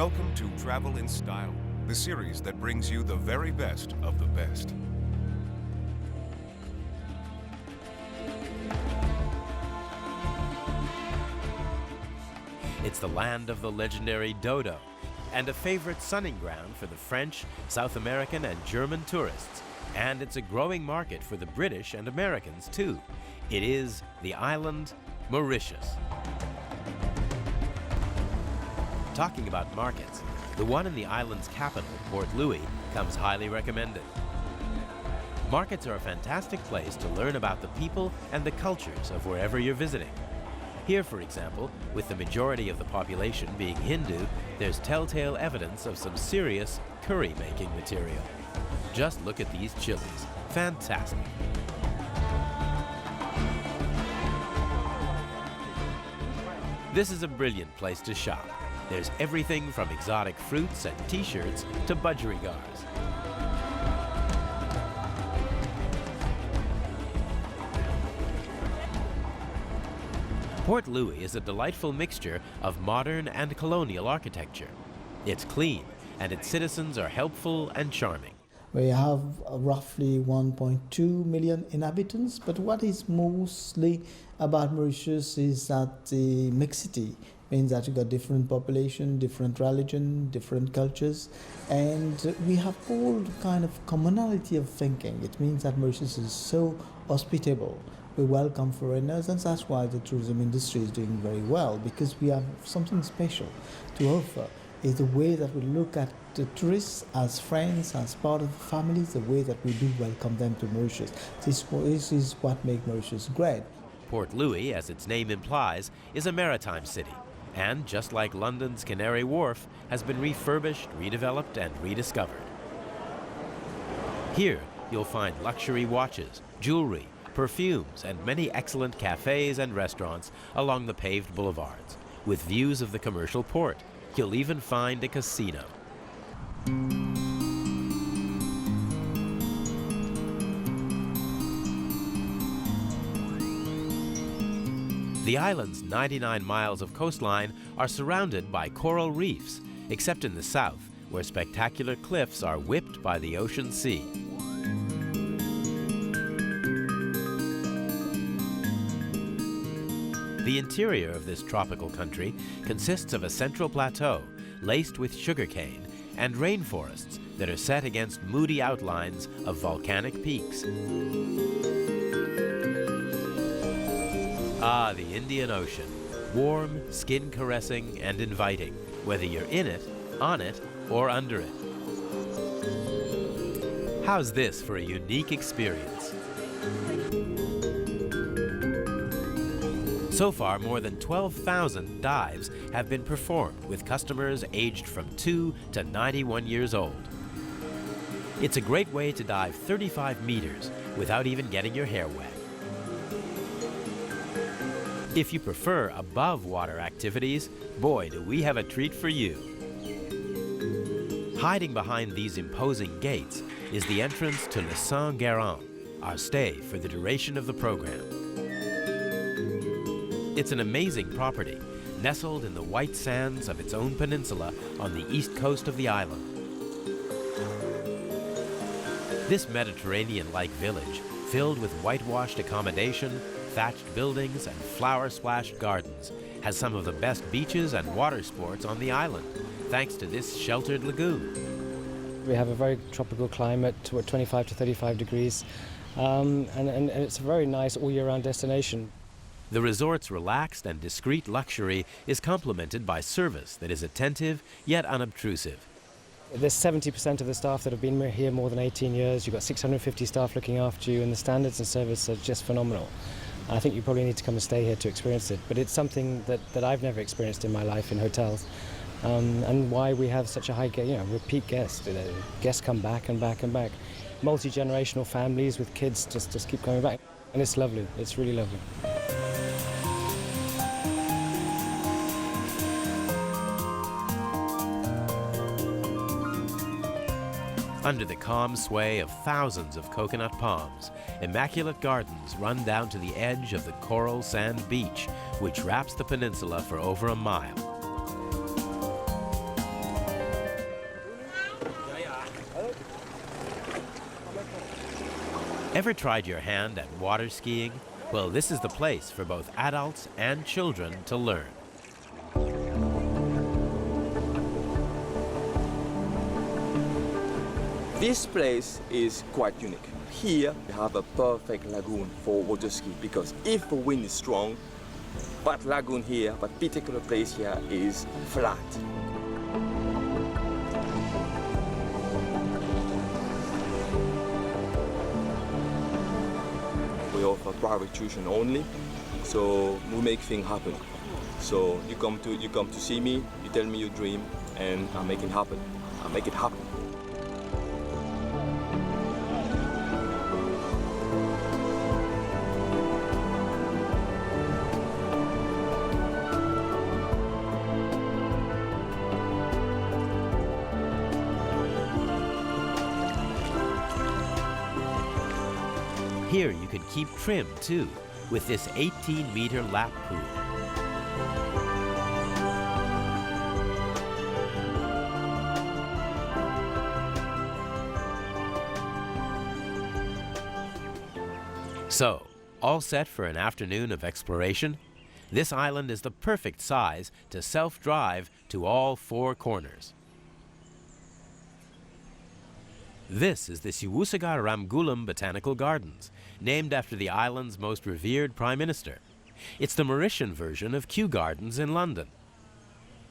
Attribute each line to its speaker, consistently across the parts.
Speaker 1: Welcome to Travel in Style, the series that brings you the very best of the best.
Speaker 2: It's the land of the legendary dodo and a favorite sunning ground for the French, South American, and German tourists. And it's a growing market for the British and Americans too. It is the island Mauritius. Talking about markets, the one in the island's capital, Port Louis, comes highly recommended. Markets are a fantastic place to learn about the people and the cultures of wherever you're visiting. Here, for example, with the majority of the population being Hindu, there's telltale evidence of some serious curry-making material. Just look at these chilies. Fantastic. This is a brilliant place to shop. There's everything from exotic fruits and t-shirts to budgerigars. Port Louis is a delightful mixture of modern and colonial architecture. It's clean, and its citizens are helpful and charming.
Speaker 3: We have roughly 1.2 million inhabitants, but what is mostly about Mauritius is that the mixity means that you got different population, different religion, different cultures, and we have all kind of commonality of thinking. It means that Mauritius is so hospitable. We welcome foreigners, and that's why the tourism industry is doing very well, because we have something special to offer. Is the way that we look at the tourists as friends, as part of the family, the way that we do welcome them to Mauritius. This is what makes Mauritius great.
Speaker 2: Port Louis, as its name implies, is a maritime city, and just like London's Canary Wharf, has been refurbished, redeveloped, and rediscovered. Here, you'll find luxury watches, jewelry, perfumes, and many excellent cafes and restaurants along the paved boulevards, with views of the commercial port. You'll even find a casino. The island's 99 miles of coastline are surrounded by coral reefs, except in the south, where spectacular cliffs are whipped by the ocean sea. The interior of this tropical country consists of a central plateau laced with sugarcane and rainforests that are set against moody outlines of volcanic peaks. Ah, the Indian Ocean, warm, skin-caressing, and inviting, whether you're in it, on it, or under it. How's this for a unique experience? So far, more than 12,000 dives have been performed with customers aged from 2 to 91 years old. It's a great way to dive 35 meters without even getting your hair wet. If you prefer above water activities, boy, do we have a treat for you. Hiding behind these imposing gates is the entrance to Le Saint-Guérin, our stay for the duration of the program. It's an amazing property, nestled in the white sands of its own peninsula on the east coast of the island. This Mediterranean-like village, filled with whitewashed accommodation, thatched buildings, and flower-splashed gardens, has some of the best beaches and water sports on the island, thanks to this sheltered lagoon.
Speaker 4: We have a very tropical climate, 25 to 35 degrees, and it's a very nice all-year-round destination.
Speaker 2: The resort's relaxed and discreet luxury is complemented by service that is attentive yet unobtrusive.
Speaker 4: There's 70% of the staff that have been here more than 18 years. You've got 650 staff looking after you, and the standards and service are just phenomenal. I think you probably need to come and stay here to experience it, but it's something that I've never experienced in my life in hotels, and why we have such a high repeat guests. Guests come back and back and back. Multi-generational families with kids just keep coming back, and it's lovely. It's really lovely.
Speaker 2: Under the calm sway of thousands of coconut palms, immaculate gardens run down to the edge of the coral sand beach, which wraps the peninsula for over a mile. Ever tried your hand at water skiing? Well, this is the place for both adults and children to learn.
Speaker 5: This place is quite unique. Here we have a perfect lagoon for water ski because if the wind is strong, that lagoon here, that particular place here is flat. We offer private tuition only, so we make things happen. So you come to see me, you tell me your dream, and I make it happen. I make it happen.
Speaker 2: Here you can keep trim too, with this 18-meter lap pool. So, all set for an afternoon of exploration? This island is the perfect size to self-drive to all four corners. This is the Siwusaga Ramgoolam Botanical Gardens, named after the island's most revered Prime Minister. It's the Mauritian version of Kew Gardens in London.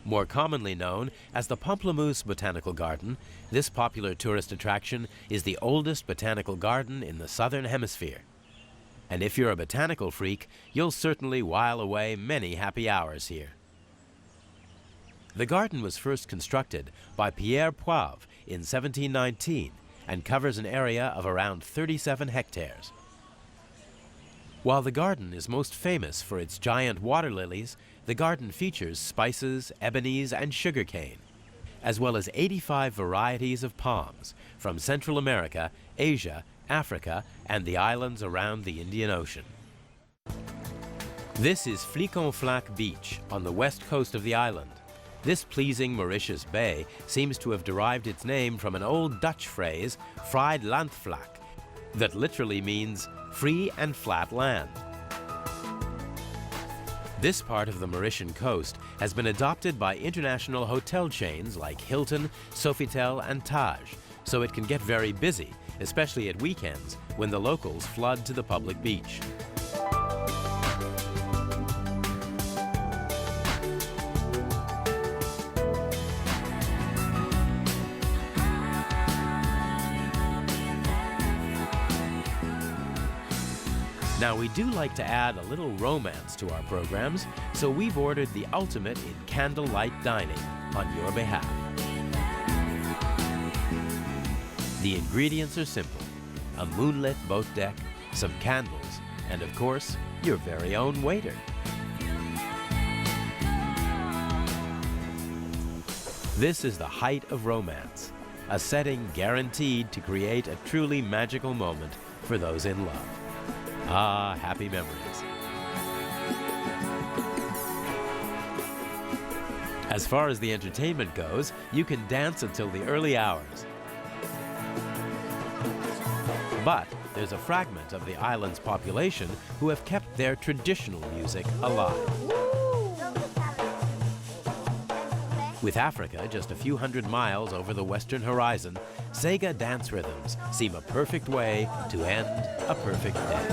Speaker 2: More commonly known as the Pamplemousse Botanical Garden, this popular tourist attraction is the oldest botanical garden in the Southern Hemisphere. And if you're a botanical freak, you'll certainly while away many happy hours here. The garden was first constructed by Pierre Poivre in 1719 and covers an area of around 37 hectares. While the garden is most famous for its giant water lilies, the garden features spices, ebonies, and sugarcane, as well as 85 varieties of palms from Central America, Asia, Africa, and the islands around the Indian Ocean. This is Fliconflac Beach on the west coast of the island. This pleasing Mauritius bay seems to have derived its name from an old Dutch phrase, fried landvlak, that literally means free and flat land. This part of the Mauritian coast has been adopted by international hotel chains like Hilton, Sofitel, and Taj, so it can get very busy, especially at weekends when the locals flood to the public beach. Now, we do like to add a little romance to our programs, so we've ordered the ultimate in candlelight dining on your behalf. The ingredients are simple: a moonlit boat deck, some candles, and of course, your very own waiter. This is the height of romance, a setting guaranteed to create a truly magical moment for those in love. Ah, happy memories. As far as the entertainment goes, you can dance until the early hours. But there's a fragment of the island's population who have kept their traditional music alive. With Africa just a few hundred miles over the western horizon, Sega dance rhythms seem a perfect way to end a perfect day.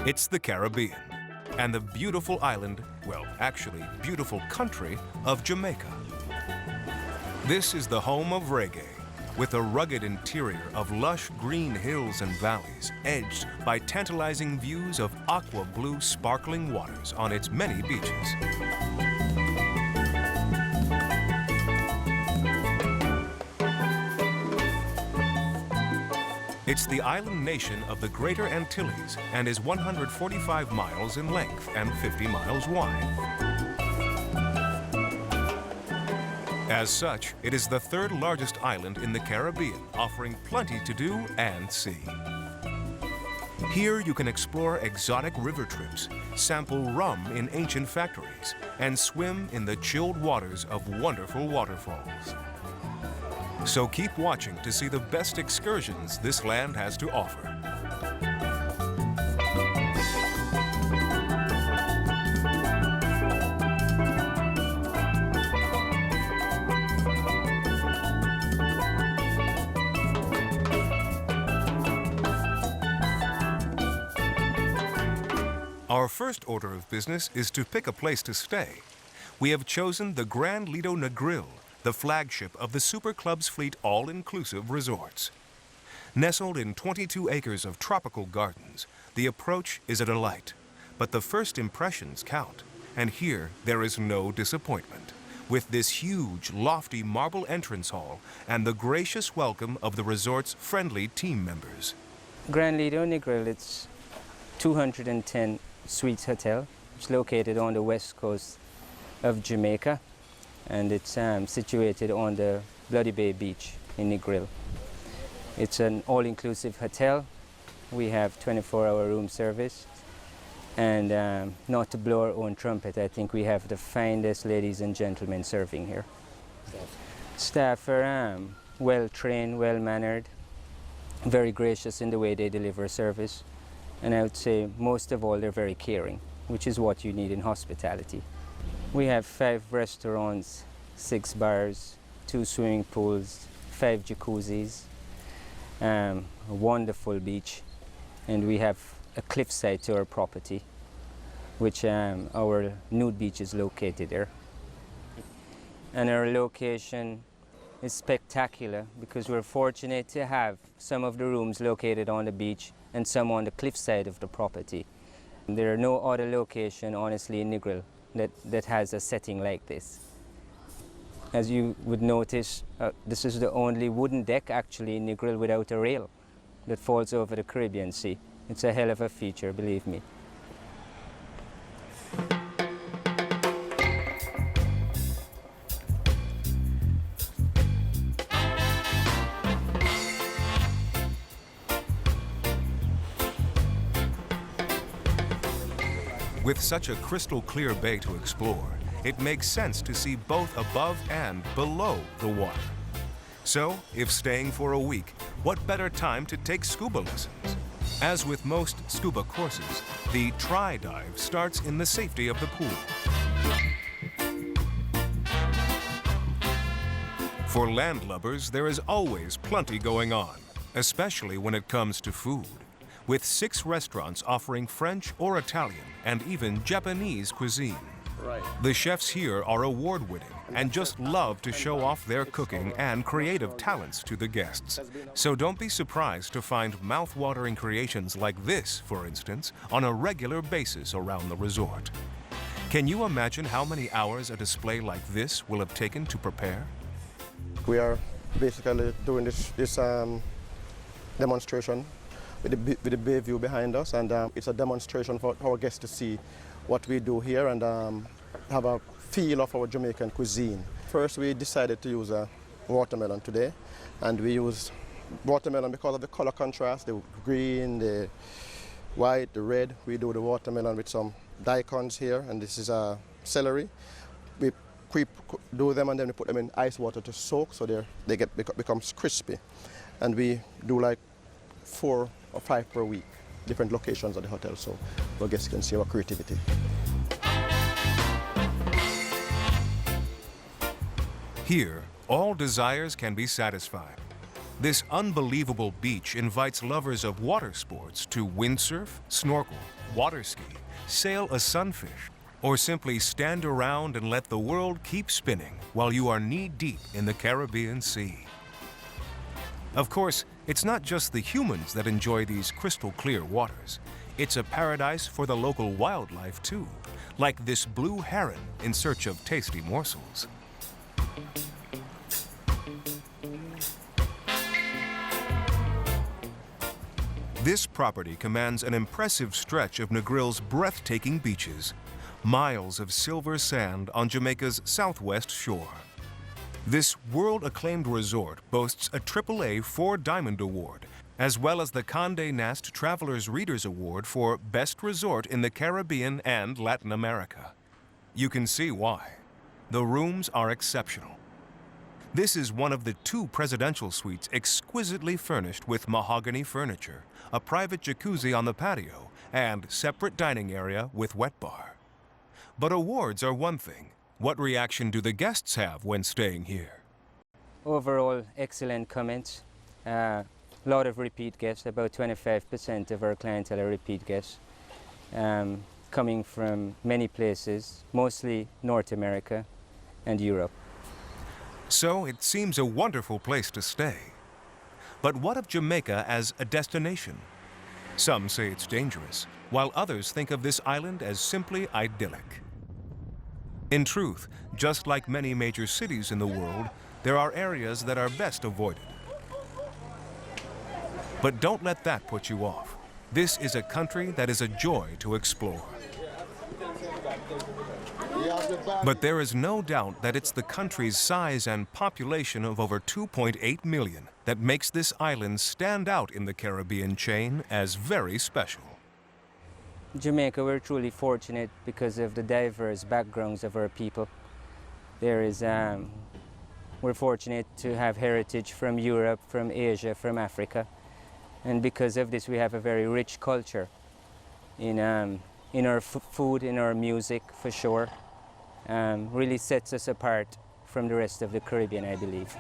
Speaker 1: It's the Caribbean and the beautiful island, well, actually beautiful country of Jamaica. This is the home of reggae, with a rugged interior of lush green hills and valleys, edged by tantalizing views of aqua blue sparkling waters on its many beaches. It's the island nation of the Greater Antilles and is 145 miles in length and 50 miles wide. As such, it is the third largest island in the Caribbean, offering plenty to do and see. Here you can explore exotic river trips, sample rum in ancient factories, and swim in the chilled waters of wonderful waterfalls. So keep watching to see the best excursions this land has to offer. Our first order of business is to pick a place to stay. We have chosen the Grand Lido Negril, the flagship of the Super Club's fleet all-inclusive resorts. Nestled in 22 acres of tropical gardens, the approach is a delight. But the first impressions count, and here there is no disappointment, with this huge, lofty marble entrance hall and the gracious welcome of the resort's friendly team members.
Speaker 6: Grand Lido Negril, it's 210 suites hotel. It's located on the west coast of Jamaica, and it's situated on the Bloody Bay Beach in Negril. It's an all-inclusive hotel. We have 24-hour room service, and not to blow our own trumpet, I think we have the finest ladies and gentlemen serving here. Staff are well-trained, well-mannered, very gracious in the way they deliver service, and I would say most of all they're very caring, which is what you need in hospitality. We have 5 restaurants, 6 bars, 2 swimming pools, 5 jacuzzis, a wonderful beach, and we have a cliffside to our property, which our nude beach is located there. And our location is spectacular because we're fortunate to have some of the rooms located on the beach and some on the cliffside of the property. There are no other location, honestly, in Negril that has a setting like this. As you would notice, this is the only wooden deck actually in Negril without a rail that falls over the Caribbean Sea. It's a hell of a feature, believe me.
Speaker 1: With such a crystal clear bay to explore, it makes sense to see both above and below the water. So, if staying for a week, what better time to take scuba lessons? As with most scuba courses, the tri-dive starts in the safety of the pool. For landlubbers, there is always plenty going on, especially when it comes to food, with 6 restaurants offering French or Italian and even Japanese cuisine. The chefs here are award-winning and just love to show off their cooking and creative talents to the guests. So don't be surprised to find mouth-watering creations like this, for instance, on a regular basis around the resort. Can you imagine how many hours a display like this will have taken to prepare?
Speaker 7: We are basically doing this demonstration with the bay view behind us, and it's a demonstration for our guests to see what we do here and have a feel of our Jamaican cuisine. First, we decided to use a watermelon today, and we use watermelon because of the color contrast, the green, the white, the red. We do the watermelon with some daikons here, and this is celery. We do them and then we put them in ice water to soak so they becomes crispy. And we do like 4 or 5 per week, different locations at the hotel, so our guests can see our creativity.
Speaker 1: Here, all desires can be satisfied. This unbelievable beach invites lovers of water sports to windsurf, snorkel, water ski, sail a sunfish, or simply stand around and let the world keep spinning while you are knee-deep in the Caribbean Sea. Of course, it's not just the humans that enjoy these crystal-clear waters. It's a paradise for the local wildlife, too, like this blue heron in search of tasty morsels. This property commands an impressive stretch of Negril's breathtaking beaches, miles of silver sand on Jamaica's southwest shore. This world-acclaimed resort boasts a AAA 4-Diamond Award, as well as the Condé Nast Travelers Readers Award for Best Resort in the Caribbean and Latin America. You can see why. The rooms are exceptional. This is one of the 2 presidential suites exquisitely furnished with mahogany furniture, a private jacuzzi on the patio, and separate dining area with wet bar. But awards are one thing. What reaction do the guests have when staying here?
Speaker 6: Overall, excellent comments. A lot of repeat guests, about 25% of our clientele are repeat guests, coming from many places, mostly North America and Europe.
Speaker 1: So it seems a wonderful place to stay. But what of Jamaica as a destination? Some say it's dangerous, while others think of this island as simply idyllic. In truth, just like many major cities in the world, there are areas that are best avoided. But don't let that put you off. This is a country that is a joy to explore. But there is no doubt that it's the country's size and population of over 2.8 million that makes this island stand out in the Caribbean chain as very special.
Speaker 6: Jamaica, we're truly fortunate because of the diverse backgrounds of our people. We're fortunate to have heritage from Europe, from Asia, from Africa. And because of this, we have a very rich culture in our food, in our music, for sure. Really sets us apart from the rest of the Caribbean, I believe.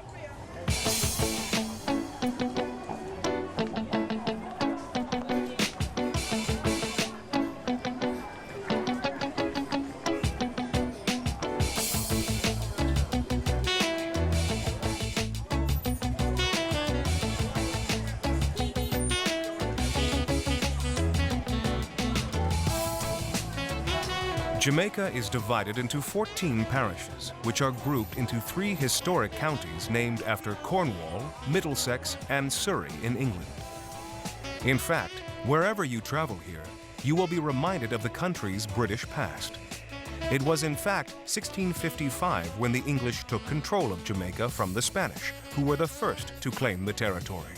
Speaker 1: Jamaica is divided into 14 parishes, which are grouped into 3 historic counties named after Cornwall, Middlesex, and Surrey in England. In fact, wherever you travel here, you will be reminded of the country's British past. It was in fact 1655 when the English took control of Jamaica from the Spanish, who were the first to claim the territory.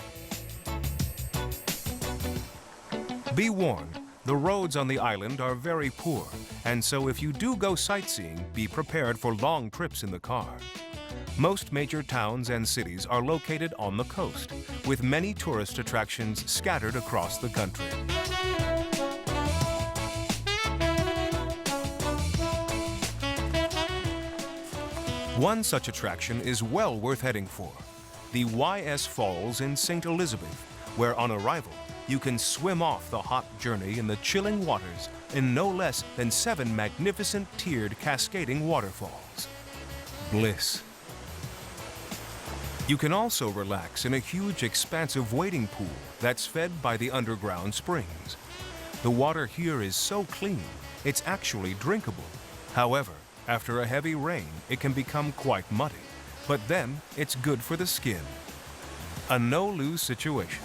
Speaker 1: Be warned, the roads on the island are very poor, and so if you do go sightseeing, be prepared for long trips in the car. Most major towns and cities are located on the coast, with many tourist attractions scattered across the country. One such attraction is well worth heading for, the YS Falls in St. Elizabeth, where on arrival, you can swim off the hot journey in the chilling waters in no less than 7 magnificent tiered cascading waterfalls. Bliss. You can also relax in a huge expansive wading pool that's fed by the underground springs. The water here is so clean, it's actually drinkable. However, after a heavy rain, it can become quite muddy, but then it's good for the skin. A no-lose situation.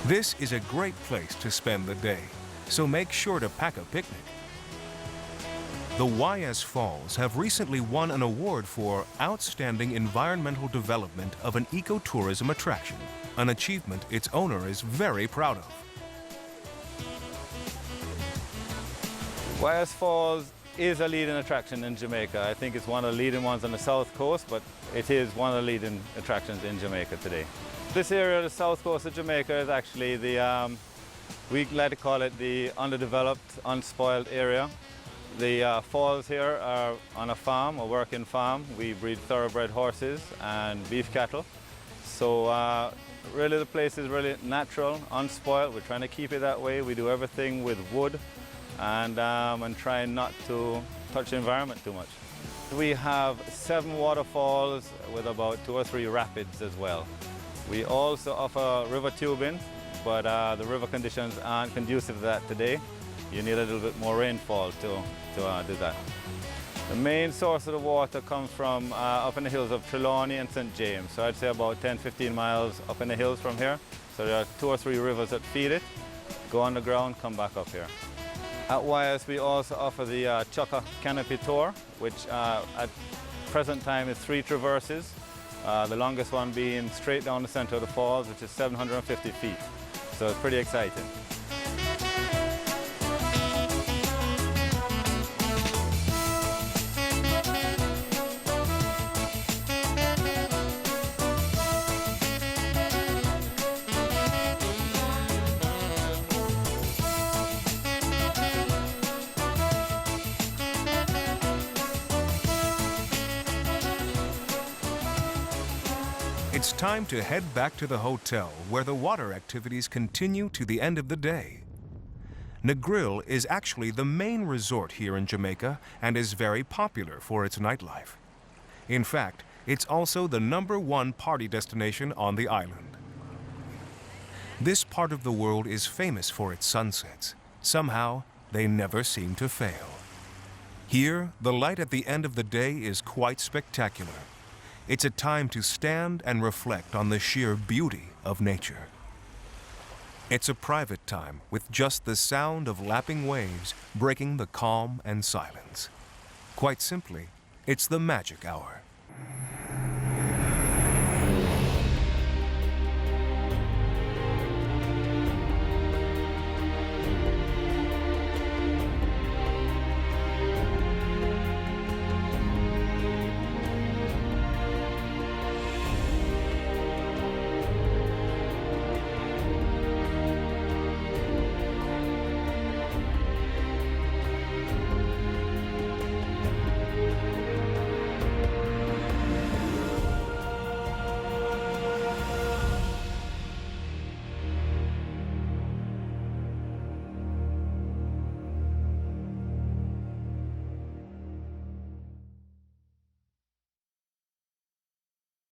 Speaker 1: This is a great place to spend the day, so make sure to pack a picnic. The YS Falls have recently won an award for Outstanding Environmental Development of an Ecotourism Attraction, an achievement its owner is very proud of.
Speaker 8: YS Falls is a leading attraction in Jamaica. I think it's one of the leading ones on the south coast, but it is one of the leading attractions in Jamaica today. This area, the south coast of Jamaica, is actually we like to call it the underdeveloped, unspoiled area. The falls here are on a farm, a working farm. We breed thoroughbred horses and beef cattle. So really the place is really natural, unspoiled. We're trying to keep it that way. We do everything with wood and trying not to touch the environment too much. We have 7 waterfalls with about 2 or 3 rapids as well. We also offer river tubing, but the river conditions aren't conducive to that today. You need a little bit more rainfall to do that. The main source of the water comes from up in the hills of Trelawney and St. James. So I'd say about 10-15 miles up in the hills from here. So there are 2 or 3 rivers that feed it, go underground, come back up here. At YS we also offer the Chukka Canopy Tour, which at present time is 3 traverses. The longest one being straight down the center of the falls, which is 750 feet. So it's pretty exciting.
Speaker 1: It's time to head back to the hotel where the water activities continue to the end of the day. Negril is actually the main resort here in Jamaica and is very popular for its nightlife. In fact, it's also the #1 party destination on the island. This part of the world is famous for its sunsets. Somehow, they never seem to fail. Here, the light at the end of the day is quite spectacular. It's a time to stand and reflect on the sheer beauty of nature. It's a private time with just the sound of lapping waves breaking the calm and silence. Quite simply, it's the magic hour.